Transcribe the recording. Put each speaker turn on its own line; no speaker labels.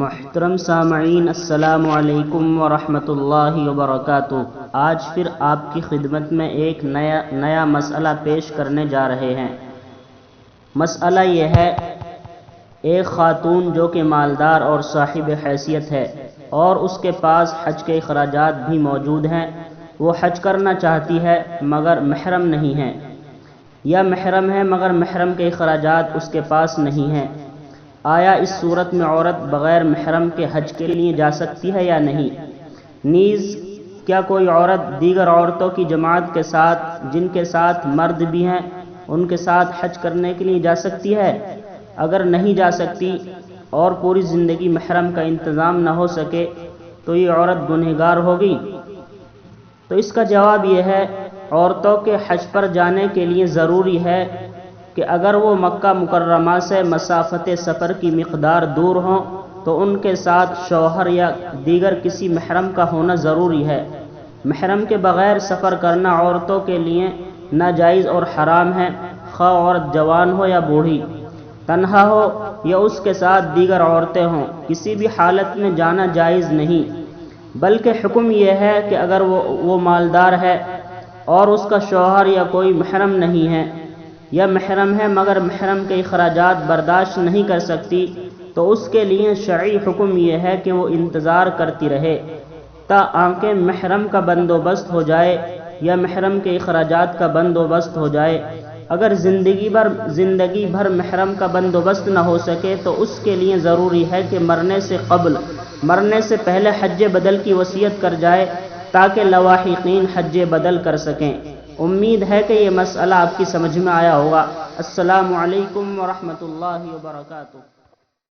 محترم سامعین، السلام علیکم ورحمۃ اللہ وبرکاتہ۔ آج پھر آپ کی خدمت میں ایک نیا مسئلہ پیش کرنے جا رہے ہیں۔ مسئلہ یہ ہے، ایک خاتون جو کہ مالدار اور صاحب حیثیت ہے اور اس کے پاس حج کے اخراجات بھی موجود ہیں، وہ حج کرنا چاہتی ہے مگر محرم نہیں ہے، یا محرم ہے مگر محرم کے اخراجات اس کے پاس نہیں ہیں۔ آیا اس صورت میں عورت بغیر محرم کے حج کے لیے جا سکتی ہے یا نہیں؟ نیز کیا کوئی عورت دیگر عورتوں کی جماعت کے ساتھ، جن کے ساتھ مرد بھی ہیں، ان کے ساتھ حج کرنے کے لیے جا سکتی ہے؟ اگر نہیں جا سکتی اور پوری زندگی محرم کا انتظام نہ ہو سکے تو یہ عورت گنہگار ہوگی؟ تو اس کا جواب یہ ہے، عورتوں کے حج پر جانے کے لیے ضروری ہے کہ اگر وہ مکہ مکرمہ سے مسافت سفر کی مقدار دور ہوں تو ان کے ساتھ شوہر یا دیگر کسی محرم کا ہونا ضروری ہے۔ محرم کے بغیر سفر کرنا عورتوں کے لیے ناجائز اور حرام ہے، خواہ عورت جوان ہو یا بوڑھی، تنہا ہو یا اس کے ساتھ دیگر عورتیں ہوں، کسی بھی حالت میں جانا جائز نہیں۔ بلکہ حکم یہ ہے کہ اگر وہ مالدار ہے اور اس کا شوہر یا کوئی محرم نہیں ہے، یا محرم ہے مگر محرم کے اخراجات برداشت نہیں کر سکتی، تو اس کے لیے شرعی حکم یہ ہے کہ وہ انتظار کرتی رہے تاکہ محرم کا بندوبست ہو جائے یا محرم کے اخراجات کا بندوبست ہو جائے۔ اگر زندگی بھر محرم کا بندوبست نہ ہو سکے تو اس کے لیے ضروری ہے کہ مرنے سے پہلے حج بدل کی وصیت کر جائے تاکہ لواحقین حج بدل کر سکیں۔ امید ہے کہ یہ مسئلہ آپ کی سمجھ میں آیا ہوگا۔ السلام علیکم ورحمۃ اللہ وبرکاتہ۔